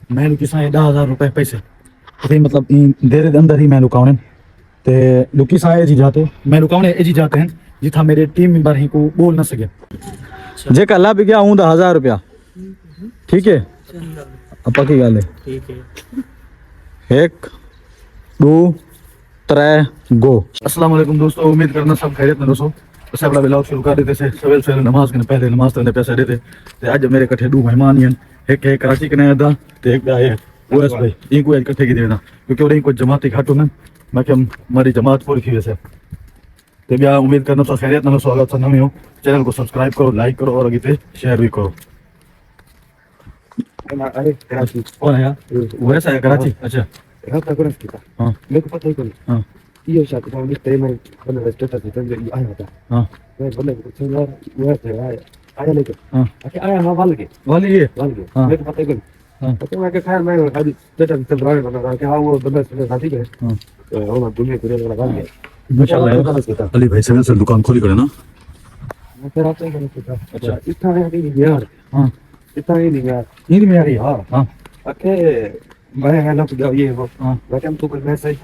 मैं लुकी सां 10,000 रुपए पैसे तो मतलब देर के अंदर ही मैं लुकाने ते लुकी सां जी जाते मैं लुकाने जी जाते हैं जिथा मेरे टीम मेंबर ही को बोल ना सके जे कला भी गया हूं 10,000 रुपया ठीक है अब पक्की गल है ठीक है 1 2 3 गो। अस्सलाम वालेकुम दोस्तों, उम्मीद करना सब खैरियत में दोस्तों। बस अपना व्लॉग शुरू कर देते से सवेरे सवेरे नमाज के पहले नमाज करने पैसे देते ते आज मेरे कट्ठे 2 मेहमान हैं। एक है कराची के नया दा ते एक है ओएस भाई इनको इकट्ठे की देना क्योंकि और इनको जमाती घाटो ना मैं कि हमारी जमात पूरी थी वैसे ते बिया उम्मीद करना सब खैरियत में स्वागत सा नमी हो। चैनल को सब्सक्राइब करो, लाइक करो और आगे पे शेयर भी करो। अरे कराची कौन है यार? ओएस है कराची। अच्छा रात को रख किया। हां मेरे को पता ही नहीं। हां ये शायद तो मिस्टर में बंदा रेस्टोरेंट था तो ये आया था। हां मैं बंदे को चला वो है आया लेके हां अच्छा आया हां वाल के वाली ये मेरे को पता ही नहीं। हां तो मैं खैर मैं आज बेटा चल रहा है बंदा कि हां वो बंदा से साथी है हां तो वो दुनिया पूरे वाला वाल गया माशाल्लाह अली भाई से दुकान खोली करे ना। मैं फिर आपसे बोल रहा था अच्छा इतना है कि यार हां इतना ही नहीं यार नींद में आ रही है। हां हां ओके मैं है ना तो ये वो हां मैं तो कोई मैसेज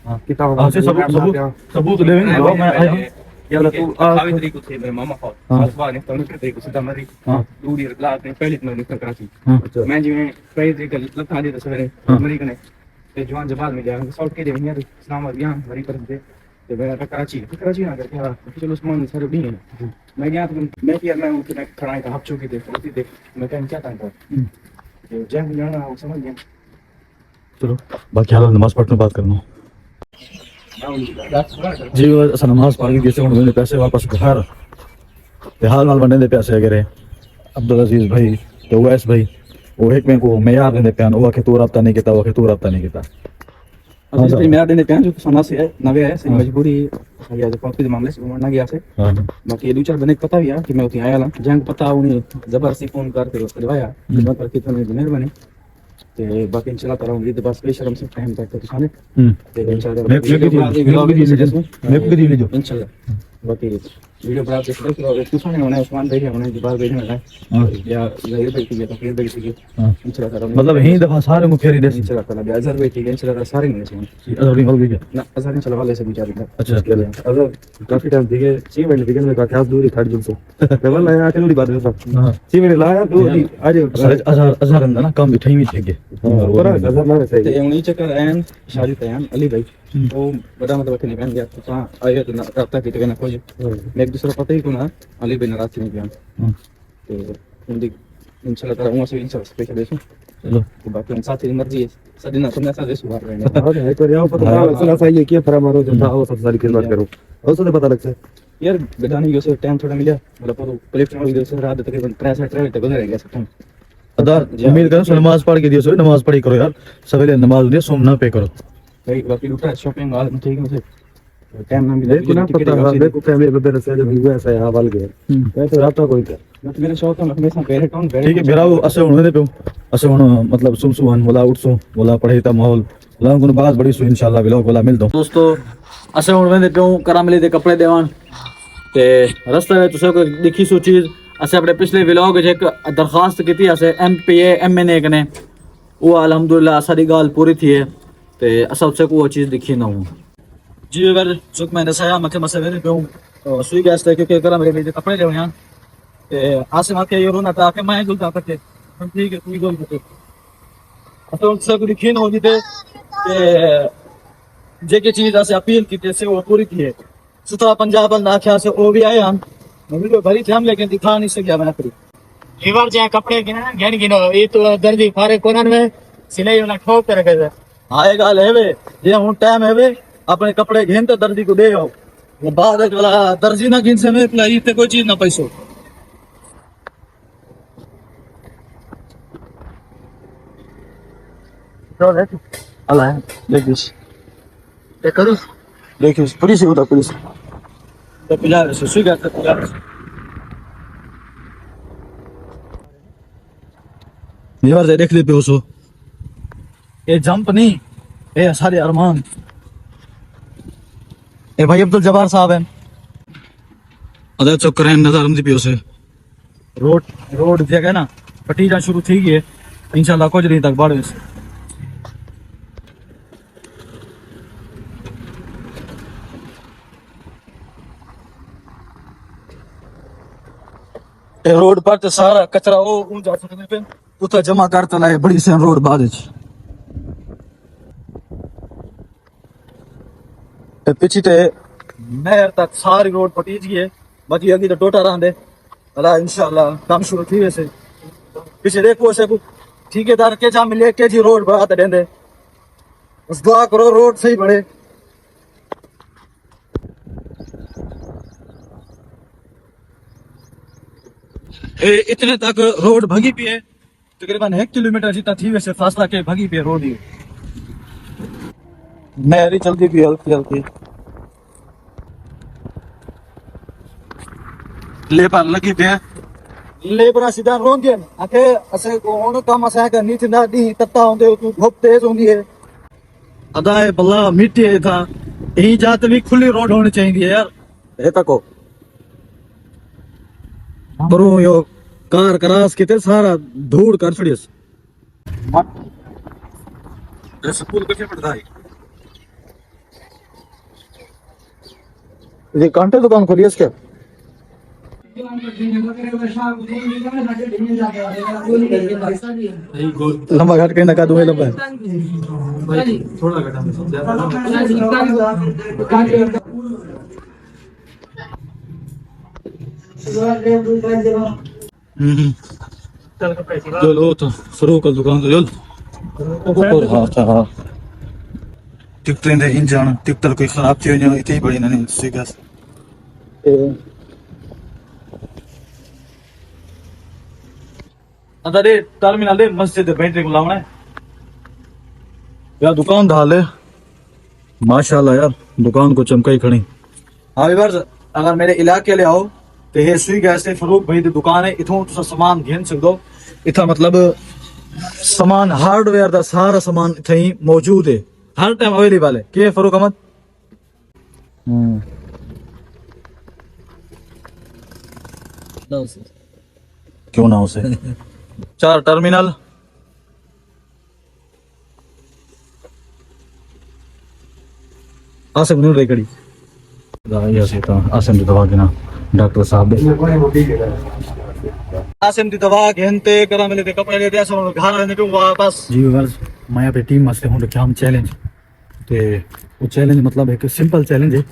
हां किताब से सबूत लेंगे लो मैं आया हूं या तू Kawin dari ko si mama ko. हाँ। Mas ba ni tahu ni dari ko sudah mari. हाँ। Duri kelas ni pelit ni nikah Karachi. हां मैं जी में पेट एक लता दी तो सवेरे हाँ। मरी कने ते जवान जबाल में जाएंगे सॉल्ट के देंगे यार इस्लाम और यहां मरी कर दे ते मेरा कराची ना करके यार चलो उस्मान सारे भी है मैं गया तो मैं किया मैं उनके खड़ा था हप चुकी देख उसी देख मैं कहीं क्या था तो जंग जाना वो समझ गया चलो बाकी हाल नमाज पढ़ने बात करना जी अस नमाज पढ़ के जैसे उन्होंने पैसे वापस घर ते हाल हाल बनने दे पैसे अगर अब्दुल अजीज भाई तो वैस भाई वो एक में को मेयार देने पे वो के तू रब्ता नहीं किया वो के तू रब्ता नहीं किया अभी भी मेरा देने पे जो समझ से है नवे है सही मजबूरी है या जो कॉपी के मामले से उमरना गया से हां बाकी ये दो चार बने पता भी है कि मैं उठी आया ला जंग पता उन्हें जबरदस्ती फोन करके करवाया मैं करके तो मेहरबानी ते बाकी इंशाल्लाह ताला उम्मीद बस बेशरम से टाइम तक तो खाने ते इंशाल्लाह मैं को दी लीजिए इंशाल्लाह बाकी वीडियो पर आप देख रहे हो कुछ नहीं होना उस्मान भाई होने के बाद भेजने वाला है या जाहिर भाई की तो फिर भाई की हां इंशाल्लाह ताला मतलब यही दफा सारे को फेरी देसी इंशाल्लाह ताला अजहर भाई की इंशाल्लाह ताला सारे नहीं सुन अदरी हो गई ना अजहर इंशाल्लाह वाले से विचार कर अच्छा अगर काफी टाइम दिखे 6 महीने दिखे मैं क्या दूरी खड़ जुल से मैं वाला आया के बात है हां 6 महीने लाया तो आज अजहर अंदर ना कम इठई भी थे पर नजर ना ते सही उन्हीं चक्कर आयन शादी तयान अली भाई वो बड़ा मतलब नहीं बन गया तो आया तो ना करता कि तो ना खोज मैं एक दूसरा पता ही को ना अली भाई नाराज नहीं गया तो उनकी इंशाल्लाह ताला उनसे इंशाल्लाह स्पेशल देसो चलो तो बाकी हम साथ ही मर्जी है सदी ना तुमने साथ देसो बाहर रहने और है तो यार पता चला सही है कि फरा मारो जो था वो सब सारी खिदमत करो और उससे पता लगता है यार बेटाने को से टाइम थोड़ा मिला मतलब वो लिफ्ट में इधर से रात तकरीबन 3 तक गुजर गया सब अदार उम्मीद करो नमाज पढ़ के दियो सो नमाज पढ़ी करो यार सवेरे नमाज दियो सोम ना पे करो भाई बाकी लुटा शॉपिंग वाला ठीक है मुझे टाइम ना मिला देखो ना पता है देखो फैमिली बदल से जो हुआ ऐसा है वाल गया मैं तो रात कोई था मैं तो मेरा शौक है हमेशा पहले टाउन ठीक है मेरा असे होने पे असे होना मतलब सुमसुवन बोला उठसो बोला पढ़े ता माहौल बोला उनको बात बड़ी सु इंशाल्लाह व्लॉग बोला मिल दो दोस्तों असे होने पे करा मिले दे कपड़े देवान ते रास्ते में तुसे को दिखी सो चीज असे अपने पिछले व्लॉग जे एक दरखास्त की थी असे एमपीए एमएनए कने वो अल्हम्दुलिल्लाह सारी गाल पूरी थी है ते असा उससे को वो चीज दिखी ना हूं जी अगर चुक मैंने सया मके मसे पे सुई गैस थे क्योंकि करा मेरे लिए कपड़े ले यहां ते आसे माके ये रोना था कि मैं गुलता करते हम ठीक है तू गोल करते तो उससे को दिखी ना हो जीते कि जे की चीज असे अपील की थे से वो पूरी थी है सुतरा पंजाब ना आख्या से वो भी आए हम वीडियो भरी थी हम लेकिन दिखा नहीं सकिया मैं फिर इवर जे कपड़े गिना घेन गिनो ये तो दर्जी फारे कोनन में सिलाई वाला ठोक कर रखे आए गाल है वे जे हुन टाइम है वे अपने कपड़े घेन तो दर्जी को दे आओ वो बाद वाला दर्जी ना गिन से में प्लाई ते कोई चीज ना पैसो तो देख अल्लाह देख दिस ये करो देखिए पुलिस होता पुलिस तो पिला सुई का पिला ये बार देख ले पे उसो ये जंप नहीं ये सारे अरमान ए भाई अब्दुल जब्बार साहब हैं अदर चक्कर है नजर आमदी पे उसे रोड जगह ना पटीजा शुरू थी गई इंशाल्लाह कुछ दिन तक बढ़ वैसे रोड पर तो सारा कचरा वो ऊंचा सकने पे उतना जमा करता लाए बड़ी से रोड बाद पीछे ते नहर तक सारी रोड पटीज गई है बाकी अभी तो टोटा रहा दे अल्लाह इंशाल्लाह काम शुरू थी वैसे पीछे देखो से ठेकेदार के जा मिले के जी रोड बढ़ाते देंदे बस दुआ करो रोड सही बढ़े इतने तक रोड भगी पी है तकरीबन 1 किलोमीटर जितना थी वैसे फासला के भगी पी है रोड ही नहरी चलती भी हल्की हल्की लेबर लगी पे लेबर सीधा रोन दिया आके असे कोण काम असा करनी थी ना दी तत्ता होंदे तू बहुत तेज होंदी है अदाए बल्ला मिट्टी है था यही जात भी खुली रोड होनी चाहिए यार ये तको बरो यो कार क्रास किते सारा धूड़ कर छड़ियस ये स्कूल कैसे पढ़ता है ये कांटे दुकान खोली है क्या लंबा घाट कहीं ना का दूंगा लंबा है थोड़ा घटा चलो तो शुरू कर दुकान तो चल हाँ टिकटें दे इंजन टिकटर कोई खराब थी इंजन इतनी बड़ी नहीं सीगस अरे टर्मिनल दे मस्जिद बैटरी को लावना है यार दुकान डाले माशाल्लाह यार दुकान को चमकाई खड़ी हाँ विवर्स अगर मेरे इलाके ले आओ तो ये सुई गैस से फरूक भाई दी दुकान है इथों तुसा सामान घेन सकदो इथा मतलब सामान हार्डवेयर दा सारा सामान इथे ही मौजूद है हर टाइम अवेलेबल है के फरूक अहमद क्यों ना उसे 4 टर्मिनल आसिम नहीं रेकड़ी आसिम दी दवा गिना डॉक्टर साहब आसिम दी दवा घेनते करा मिले ते कपड़े लेते ऐसा घर रहने पे वापस जी बस मैं यहाँ पे टीम मसले हूँ क्या हम चैलेंज ते वो चैलेंज मतलब एक सिंपल चैलेंज है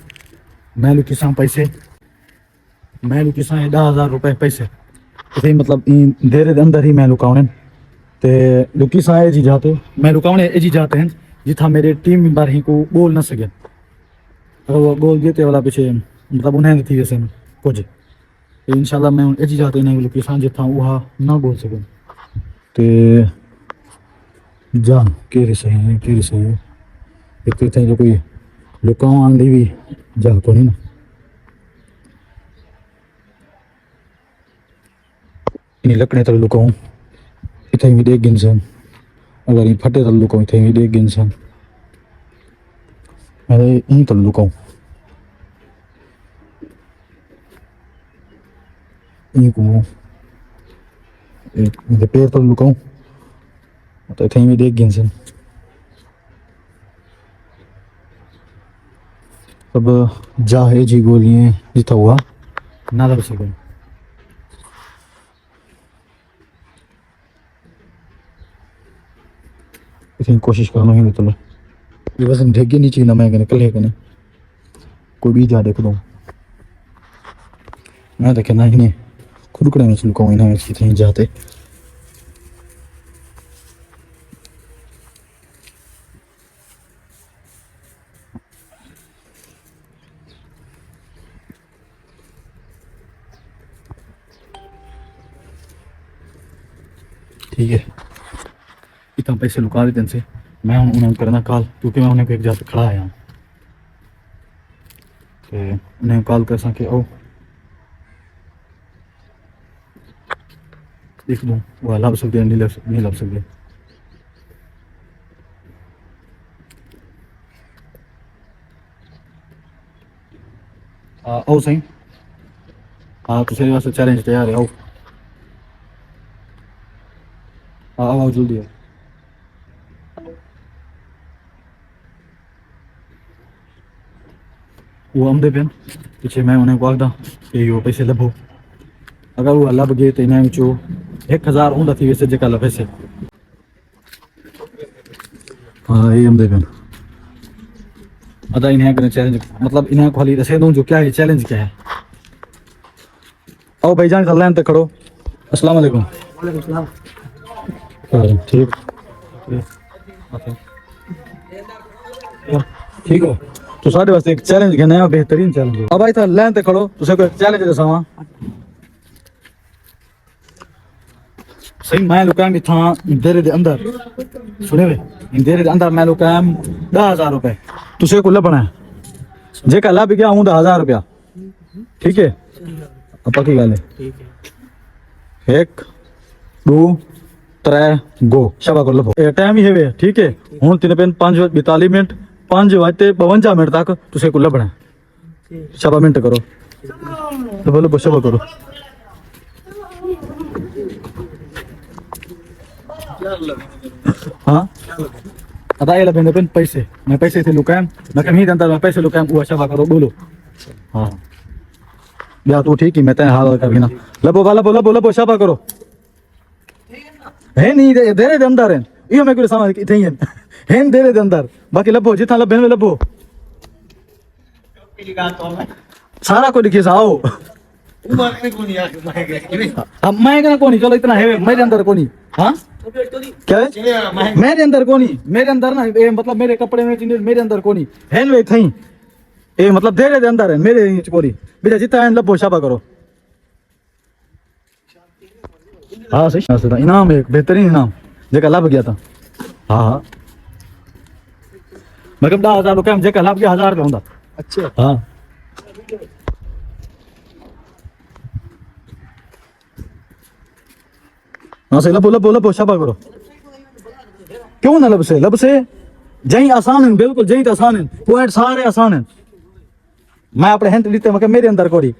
मैं लू किसान पैसे मैं लू किसान 10,000 रुपए पैसे तो मतलब देर अंदर ही मैं लुकावने ते लुकी साए जी जाते मैं लुकावने जी जाते हैं जिथा मेरे टीम मेंबर ही को बोल ना सके वो बोल देते वाला पीछे मतलब उन्हें थी वैसे कुछ तो इंशाल्लाह मैं जी जाते नहीं लुकी सान जिथा वहाँ ना बोल सके ते जा केरी सही है एक तो जो कोई लुकाओ आंधी भी जा को नहीं ना इन लकड़े तल लुकाऊं इथे भी देख गिनसन अगर ये फटे तल लुकाऊं इथे भी देख गिनसन मैं इन तल लुकाऊं इनको मेरे पैर तल लुकाऊं तो इथे भी देख गिनसन अब जा है जी गोलियां जिता हुआ ना लग सके इतनी कोशिश करना ही तो ये बस ढेगे नीचे ना मैं निकल है कने कोई भी जा देख दो मैं देखे ना ही खुद कड़े में लुकाऊं ना इतनी जाते ठीक है इतना पैसे लुका देते इनसे मैं उन्हें करना कॉल क्योंकि मैं उन्हें एक जाते खड़ा आया हूँ तो उन्हें कॉल कर सके ओ देख दूँ वो लब सकते नहीं लब सकते आओ सही हाँ तो सही वास्ते चैलेंज तैयार है आओ आओ जल्दी आओ। वो आंदे पे पीछे मैं उन्हें को आखदा कि वो पैसे लभो अगर वो लभ गए तो इन्हें चो 1000 होंदा थी वैसे जेका लभे से। हाँ ये आंदे पे अदा इन्हें करने चैलेंज मतलब इन्हें खाली दसे दूं जो क्या है चैलेंज क्या है। आओ भाईजान चल लाइन तक खड़ो। अस्सलाम वालेकुम। ठीक ठीक हो तो साढ़े वास्ते एक चैलेंज कहना है बेहतरीन चैलेंज। अब भाई था लाइन तक खड़ो तुसे कोई चैलेंज दसावा सही। मैं लुकाम इथा इंदेरे दे अंदर सुने वे इंदेरे दे अंदर मैं लुकाम 10,000 रुपए तुसे को लभना है जेका लभ गया हूं 10,000 रुपया ठीक है। अब पक्की गल है 1 2 3 गो शबा को लभो ए टाइम ही है ठीक है। हुन 3:42 मिनट 5:52 मिनट तक तुसे को लभना है। शबा मिनट करो तो बोलो शबा करो। हाँ अदा ये लबे पेन पैसे मैं पैसे थे लुकाम मैं कहीं अंदर मैं पैसे लुकाम वो शबा करो बोलो। हाँ या तू ठीक ही मैं तेरे हाल कर ना लबो वाला बोला बोला बो शबा करो है नहीं दे दे अंदर है यो मैं कोई समझ के थे हैं दे दे अंदर बाकी लबो जितना लबे में लबो सारा को लिखे आओ। अब मैं कहना कोनी चलो इतना है मेरे अंदर कोनी। हाँ क्या है मेरे अंदर कोनी मेरे अंदर ना ये मतलब मेरे कपड़े में चीज मेरे अंदर कोनी है वे थई ए मतलब दे अंदर है मेरे कोनी बेटा जितना है लबो शाबा करो। हाँ सही इनाम एक बेहतरीन इनाम जेका लाभ गया था। हाँ हाँ मतलब 10,000 रुपया जेका लाभ गया 1000 रुपया होंदा। अच्छा हाँ हाँ सही लबो लबो लबो शाबा करो क्यों ना लब से जही आसान है बिल्कुल जही तो आसान है पॉइंट सारे आसान है। मैं अपने हैंड लीते मके मेरे अंदर कोनी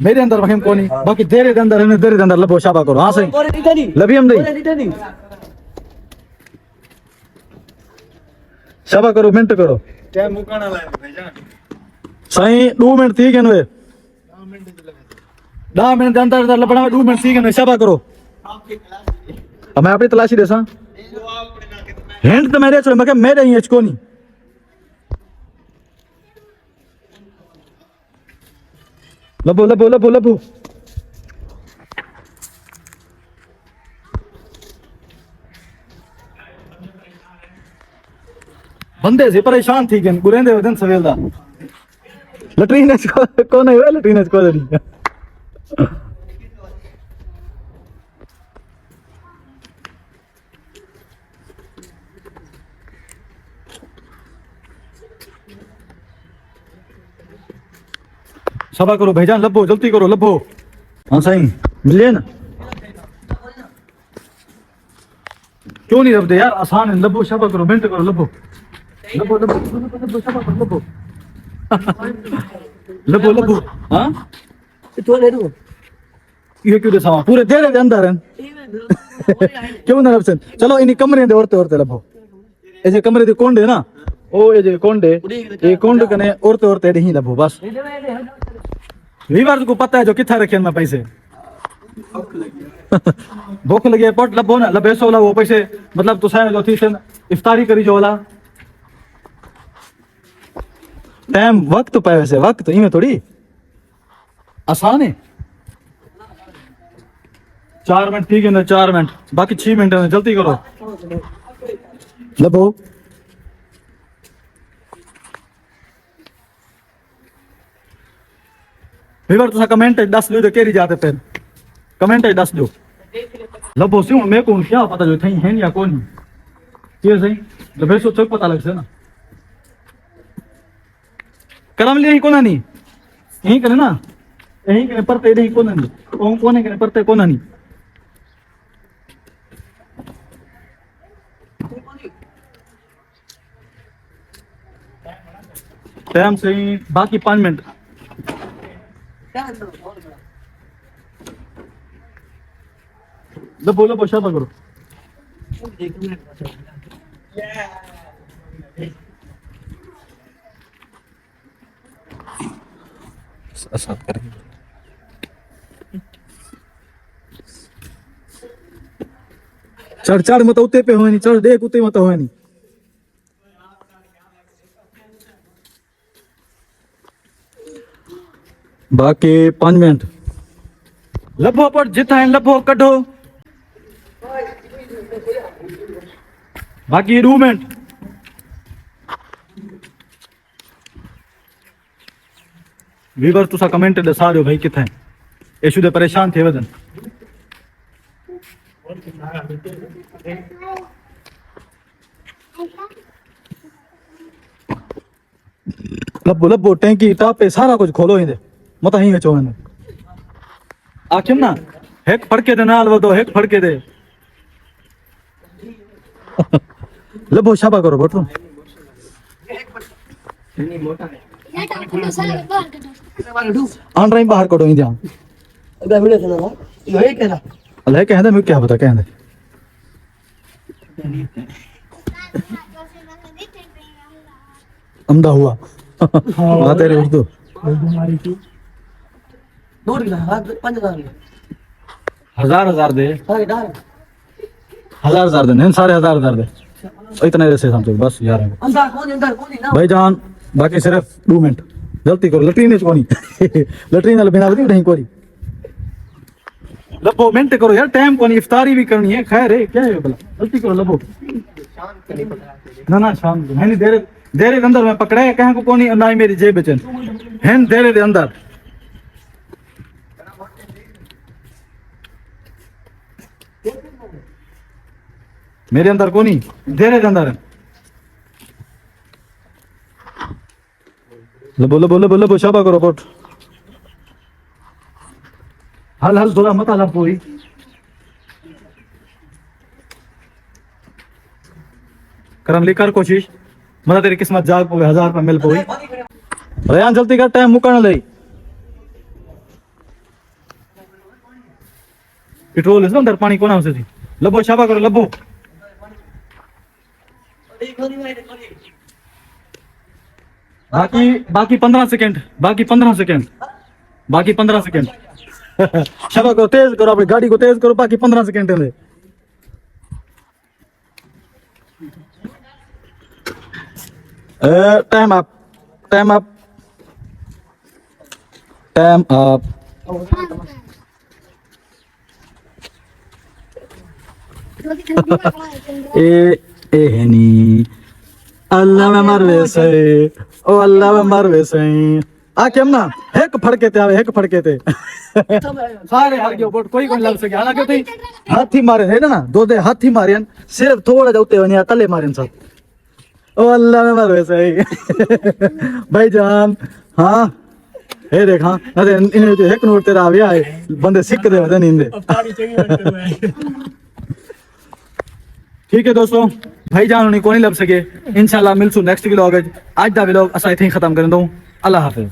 मेरे अंदर वहम कोनी बाकी तेरे के अंदर है तेरे के अंदर लबो शाबा करो। हाँ सही लभी हम नहीं शाबा करो मिनट करो क्या मुकाना लाए भाईजान सही 2 मिनट थी गए 10 मिनट के अंदर अंदर लबड़ा 2 मिनट थी गए शाबा करो। अब मैं अपनी तलाशी देसा हैंड तो मेरे मके मेरे ही एच कोनी लबो लबो लबो लबो बंदे से परेशान थी गन गुरेंदे वदन सवेलदा लटरीन कौन है लटरीन को नहीं सभा करो भाईजान लबो जल्दी करो लबो। हाँ सही मिले ना क्यों नहीं लबदे यार आसान है लबो शबा करो मिनट करो लबो लबो लबो लबो शबा करो लबो लबो लबो। हाँ तो ले दो ये क्यों दे पूरे देरे के अंदर हैं क्यों ना लबसन चलो इन्हीं कमरे दे औरते औरते लबो ऐसे कमरे दे कोंडे ना ओ ये कोंडे ये कोंड कने औरते औरते नहीं लबो बस। वीवर को पता है जो किथा रखे मैं पैसे भूख लगी पट लबो ना लबे सो वो पैसे मतलब तो सारे जो थी से इफ्तारी करी जो वाला टाइम वक्त पाए वैसे वक्त इमे थोड़ी आसान है। 4 मिनट ठीक है ना 4 मिनट बाकी 6 मिनट है जल्दी करो लबो। वीवर तुसा कमेंट 10 दो केरी जाते फिर कमेंट 10 दो लबो से मैं कौन क्या पता जो थई है या कौन ये सही लबे सो चौक पता लग से ना करम ले कोना नहीं यही करे ना यही करे परते नहीं कोना नहीं कोने करे परते कोना नहीं टाइम सही बाकी 5 मिनट लबो लबो शाबा करो साथ करेंगे चढ़ चढ़ मत उते पे होए नहीं चढ़ देख उते मत होए नहीं बाकी 5 मिनट लभो पर जिता है लभो कढो बाकी 2 मिनट वीवर तुसा कमेंट दसा रहे हो भाई किथे यशु दे परेशान थे वदन लब्बो लब्बो टैंकी टापे सारा कुछ खोलो ही दे मत ही वेचो ने आखिम ना हेक फड़के दे नाल वदो हेक फड़के दे लब्बो शाबा करो बैठो आन रही बाहर करो ही ध्यान अगर वीडियो चला रहा यो है क्या अल्लाह कहंदे मैं क्या पता कहंदे अमदा हुआ बात है उर्दू दूर की हाथ 5000 हजार दे हां डाल हजार दे नहीं सारे हजार दे इतने ऐसे समझो बस यार अंदर कौन ना भाईजान बाकी सिर्फ 2 मिनट जल्दी करो लटरीन कोनी लटरीन वाले बिना नहीं कोरी लबो मिनट करो यार टाइम कोनी इफ्तारी भी करनी है खैर है क्या है भला जल्दी करो लबो ना शाम को मैंने देरे के अंदर मैं पकड़ा है कहां को कोनी ना ही मेरी जेब बचन हैं देरे के अंदर मेरे अंदर कोनी देरे के अंदर लबो शाबा करो पोट हल हल थोड़ा मत आला पूरी करम लेकर कोशिश मत तेरी किस्मत जाग पोवे 1000 रुपया मिल पोई रयान जल्दी कर टाइम मुकण लई पेट्रोल है अंदर पानी कोना से लबो शाबा करो लबो बाकी 15 सेकंड बाकी 15 सेकंड शाबा करो तेज करो अपनी गाड़ी को तेज करो बाकी 15 सेकंड है टाइम अप ए हेनी अल्लाह में मरवे से ओ अल्लाह में मरवे से आ केम ना हेक फड़के ते आवे हेक फड़के ते सारे हार गयो बोट कोई लग सके हालांकि तो हाथी मारे है ना दो दे हाथी मारे सिर्फ थोड़ा जाते वने तले मारे सब ओ अल्लाह में मरवे से भाईजान हां हे देखा अरे इन हेक नोट तेरा आवे आए बंदे सिक दे वदन इंदे ठीक है दोस्तों भाईजान उन्हें कोनी लब सके इंशाल्लाह मिलसू नेक्स्ट व्लॉग आज दा व्लॉग असा इथे खत्म कर दूं अल्लाह हाफिज।